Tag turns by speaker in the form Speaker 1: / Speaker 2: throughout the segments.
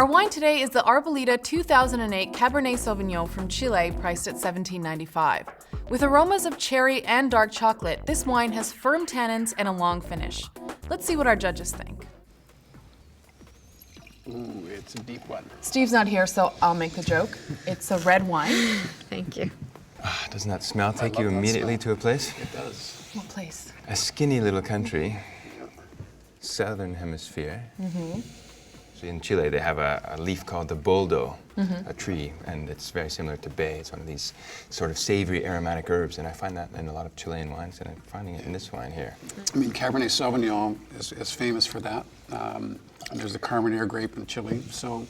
Speaker 1: Our wine today is the Arvele 2008 Cabernet Sauvignon from Chile, priced at $17.95. With aromas of cherry and dark chocolate, this wine has firm tannins and a long finish. Let's see what our judges think.
Speaker 2: Ooh, it's a deep one.
Speaker 1: Steve's not here, so I'll make the joke. It's a red wine.
Speaker 3: Thank you.
Speaker 4: Doesn't that smell take you immediately to a place?
Speaker 2: It does.
Speaker 1: What place?
Speaker 4: A skinny little country, southern hemisphere. So in Chile, they have a leaf called the boldo, a tree, and it's very similar to bay. It's one of these sort of savory aromatic herbs, and I find that in a lot of Chilean wines, and I'm finding it in this wine here.
Speaker 2: I mean, Cabernet Sauvignon is famous for that. And there's the Carmenere grape in Chile, so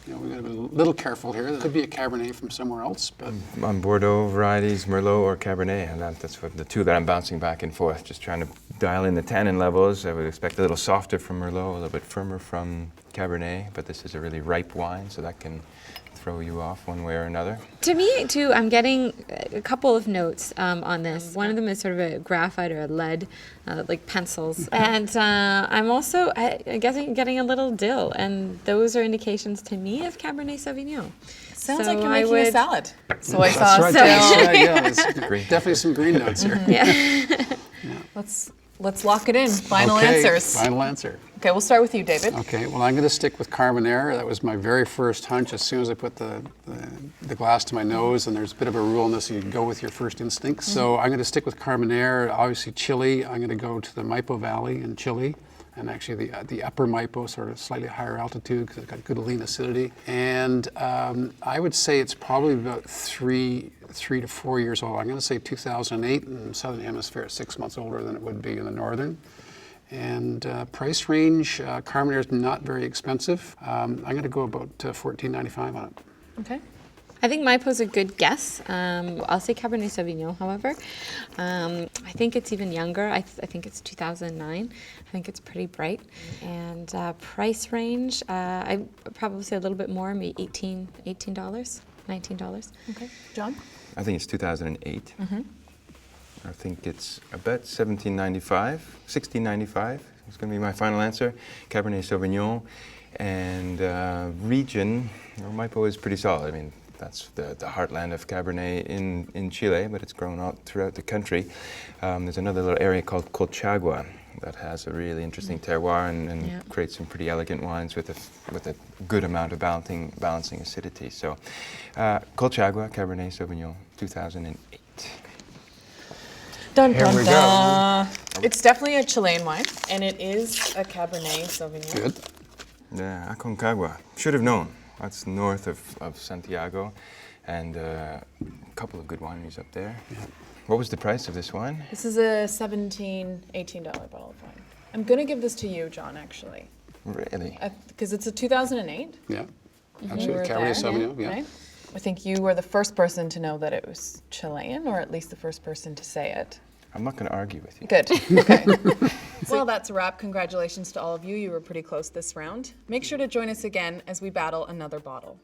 Speaker 2: we've got to be a little careful here. There could be a Cabernet from somewhere else, but
Speaker 4: On Bordeaux varieties, Merlot or Cabernet, and that's what the two that I'm bouncing back and forth, just trying to dial in the tannin levels. I would expect a little softer from Merlot, a little bit firmer from Cabernet, but this is a really ripe wine, so that can throw you off one way or another.
Speaker 3: To me, too, I'm getting a couple of notes on this. One of them is sort of a graphite or a lead, like pencils. And I'm also, I guess, getting a little dill. And those are indications to me of Cabernet Sauvignon.
Speaker 1: Sounds
Speaker 3: So
Speaker 1: like you're
Speaker 3: I
Speaker 1: making a
Speaker 3: would-
Speaker 1: salad. Soy sauce,
Speaker 2: right,
Speaker 1: dill.
Speaker 2: that's right, yeah, there's
Speaker 4: Green.
Speaker 2: definitely some green notes here.
Speaker 1: Let's lock it in. Final
Speaker 2: Okay,
Speaker 1: answers.
Speaker 2: Final answer.
Speaker 1: Okay, we'll start with you, David.
Speaker 2: Okay, well, I'm going to stick with Carmenere. That was my very first hunch. As soon as I put the glass to my nose, and there's a bit of a rule in this, you go with your first instincts. So I'm going to stick with Carmenere. Obviously, Chile. I'm going to go to the Maipo Valley in Chile, and actually the upper Maipo, sort of slightly higher altitude, because it's got good lean acidity. And I would say it's probably about three to 4 years old. I'm going to say 2008 in the Southern Hemisphere, 6 months older than it would be in the Northern. And price range, Carmenere is not very expensive. I'm going to go about $14.95 on it.
Speaker 1: Okay.
Speaker 3: I think Maipo's a good guess. I'll say Cabernet Sauvignon, however. I think it's even younger. I think it's 2009. I think it's pretty bright. And price range, I'd probably say a little bit more, maybe $18, $19.
Speaker 1: Okay. John?
Speaker 4: I think it's 2008. I think it's about $17.95, $16.95. It's going to be my final answer. Cabernet Sauvignon, and region. Maipo is pretty solid. I mean, that's the heartland of Cabernet in Chile, but it's grown out throughout the country. There's another little area called Jaguar that has a really interesting terroir and creates some pretty elegant wines with a good amount of balancing acidity. So, Jaguar, Cabernet Sauvignon, 2008.
Speaker 1: Dun,
Speaker 2: Here we
Speaker 1: dun. It's definitely a Chilean wine, and it is a Cabernet Sauvignon.
Speaker 2: Good.
Speaker 4: Yeah, Aconcagua. Should have known. That's north of Santiago, and a couple of good wineries up there. Yeah. What was the price of this wine?
Speaker 1: This is a $18 bottle of wine. I'm going to give this to you, John, actually.
Speaker 4: Really?
Speaker 1: Because it's a 2008.
Speaker 2: Yeah.
Speaker 1: You
Speaker 2: Absolutely.
Speaker 1: were
Speaker 2: Cabernet
Speaker 1: there,
Speaker 2: Sauvignon, yeah.
Speaker 1: Right? I think you were the first person to know that it was Chilean, or at least the first person to say it.
Speaker 4: I'm not going to argue with you.
Speaker 1: Good. Okay. Well, that's a wrap. Congratulations to all of you. You were pretty close this round. Make sure to join us again as we battle another bottle.